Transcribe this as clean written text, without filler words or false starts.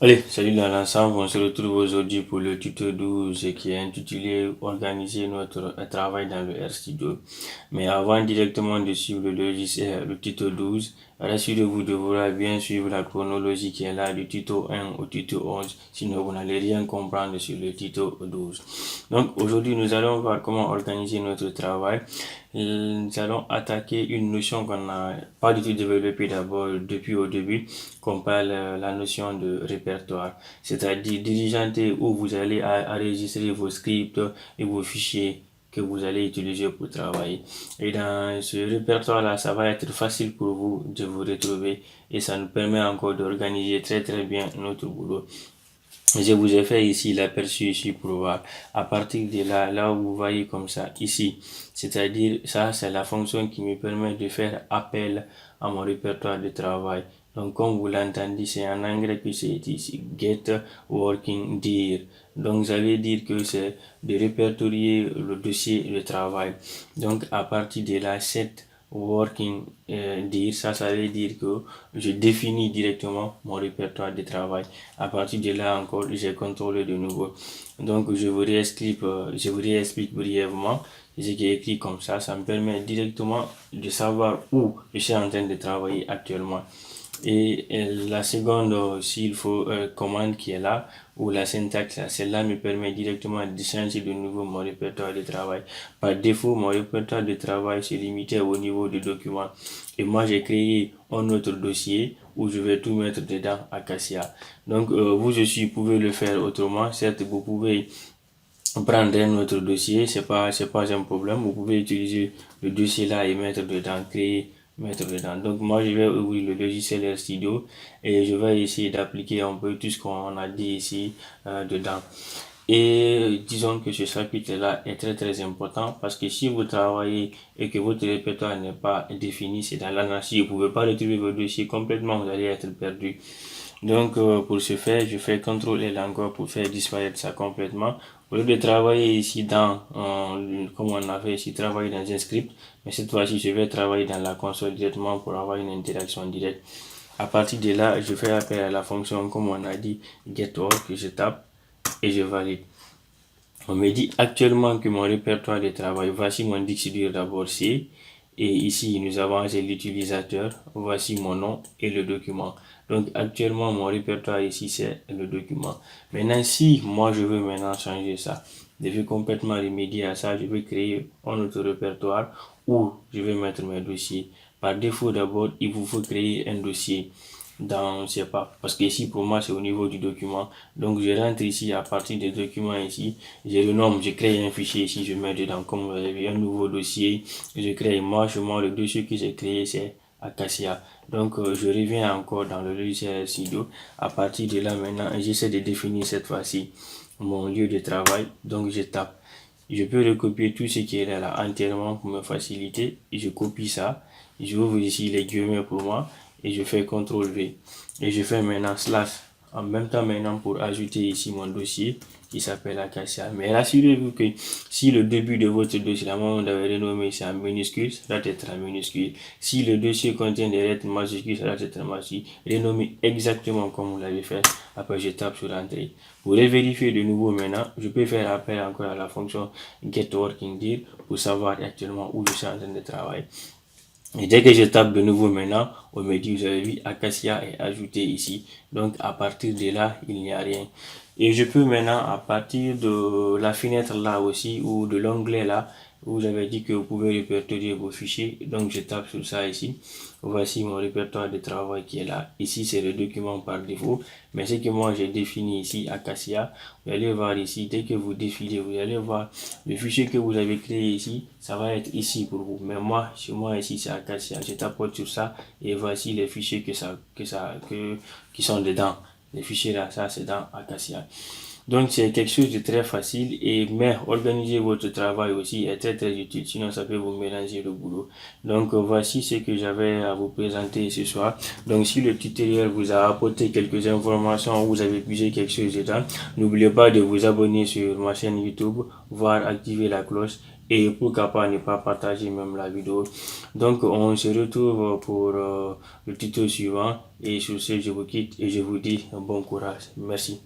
Allez, salut dans l'ensemble, on se retrouve aujourd'hui pour le tuto 12 qui est intitulé Organiser notre travail dans le RStudio. Mais avant directement de suivre le logiciel, le tuto 12, rassurez-vous de vouloir bien suivre la chronologie qui est là du tuto 1 au tuto 11, sinon vous n'allez rien comprendre sur le tuto 12. Donc aujourd'hui, nous allons voir comment organiser notre travail. Nous allons attaquer une notion qu'on n'a pas du tout développée d'abord depuis au début, qu'on parle la notion de répertoire, c'est-à-dire diligenter où vous allez enregistrer vos scripts et vos fichiers que vous allez utiliser pour travailler. Et dans ce répertoire-là, ça va être facile pour vous de vous retrouver et ça nous permet encore d'organiser très très bien notre boulot. Je vous ai fait ici l'aperçu ici pour voir. À partir de là, là où vous voyez comme ça, ici, c'est-à-dire ça, c'est la fonction qui me permet de faire appel à mon répertoire de travail. Donc, comme vous l'entendez, c'est en anglais que c'est ici, get working dir. Donc, ça veut dire que c'est de répertorier le dossier de travail. Donc, à partir de là, cette working dire, ça veut dire que je définis directement mon répertoire de travail. À partir de là encore, j'ai contrôlé de nouveau. Donc, je vous réexplique brièvement ce qui est écrit comme ça me permet directement de savoir où je suis en train de travailler actuellement. Et la seconde, s'il faut, commande qui est là, ou la syntaxe, celle-là me permet directement de changer de nouveau mon répertoire de travail. Par défaut, mon répertoire de travail se limitait au niveau du document. Et moi, j'ai créé un autre dossier où je vais tout mettre dedans Acacia. Donc, vous aussi, pouvez le faire autrement. Certes, vous pouvez prendre un autre dossier, c'est pas un problème. Vous pouvez utiliser le dossier là et mettre dedans, mettre dedans. Donc moi je vais ouvrir le logiciel RStudio et je vais essayer d'appliquer un peu tout ce qu'on a dit ici dedans. Et disons que ce chapitre-là est très très important parce que si vous travaillez et que votre répertoire n'est pas défini, c'est dans l'anarchie, vous ne pouvez pas retrouver votre dossier complètement, vous allez être perdu. Donc pour ce faire, je fais CTRL L encore pour faire disparaître ça complètement. Au lieu de travailler ici comme on a fait ici, travailler dans un script, mais cette fois-ci, je vais travailler dans la console directement pour avoir une interaction directe. À partir de là, je fais appel à la fonction, comme on a dit, getWork, que je tape et je valide. On me dit actuellement que mon répertoire de travail, voici mon dictionnaire d'abord C, et ici nous avons l'utilisateur, voici mon nom et le document. Donc actuellement mon répertoire ici c'est le document. Maintenant si moi je veux maintenant changer ça, je vais complètement remédier à ça, je vais créer un autre répertoire où je vais mettre mes dossiers. Par défaut d'abord il vous faut créer un dossier dans, je sais pas, parce que ici pour moi c'est au niveau du document. Donc je rentre ici à partir des documents ici, je renomme, je crée un fichier ici, je mets dedans comme vous avez vu un nouveau dossier, je crée moi le dossier que j'ai créé c'est Acacia. Donc je reviens encore dans le logiciel Studio. À partir de là maintenant, j'essaie de définir cette fois-ci mon lieu de travail. Donc je tape. Je peux recopier tout ce qui est là entièrement pour me faciliter. Je copie ça. Je ouvre ici les guillemets pour moi et je fais CTRL V. Et je fais maintenant slash en même temps maintenant pour ajouter ici mon dossier qui s'appelle Acacia. Mais rassurez-vous que si le début de votre dossier, la moment où vous avez renommé, c'est en minuscule, ça doit être en minuscule. Si le dossier contient des lettres majuscules, ça doit être en majuscule. Renommez exactement comme vous l'avez fait. Après, je tape sur Entrée. Pour vérifier de nouveau maintenant, je peux faire appel encore à la fonction getWorkingDir pour savoir actuellement où je suis en train de travailler. Et dès que je tape de nouveau maintenant, on me dit, vous avez vu, Acacia est ajouté ici. Donc, à partir de là, il n'y a rien. Et je peux maintenant, à partir de la fenêtre là aussi, ou de l'onglet là, vous avez dit que vous pouvez répertorier vos fichiers. Donc, je tape sur ça ici. Voici mon répertoire de travail qui est là. Ici, c'est le document par défaut. Mais ce que moi, j'ai défini ici, Acacia, vous allez voir ici, dès que vous défilez, vous allez voir le fichier que vous avez créé ici, ça va être ici pour vous. Mais moi, chez moi ici, c'est Acacia. Je tapote sur ça et voici les fichiers qui sont dedans. Les fichiers là, ça c'est dans Acacia. Donc c'est quelque chose de très facile mais organiser votre travail aussi est très très utile, sinon ça peut vous mélanger le boulot. Donc voici ce que j'avais à vous présenter ce soir. Donc si le tutoriel vous a apporté quelques informations ou vous avez pigé quelque chose dedans, n'oubliez pas de vous abonner sur ma chaîne YouTube, voire activer la cloche et pourquoi pas ne pas partager même la vidéo. Donc on se retrouve pour le tuto suivant et sur ce je vous quitte et je vous dis bon courage. Merci.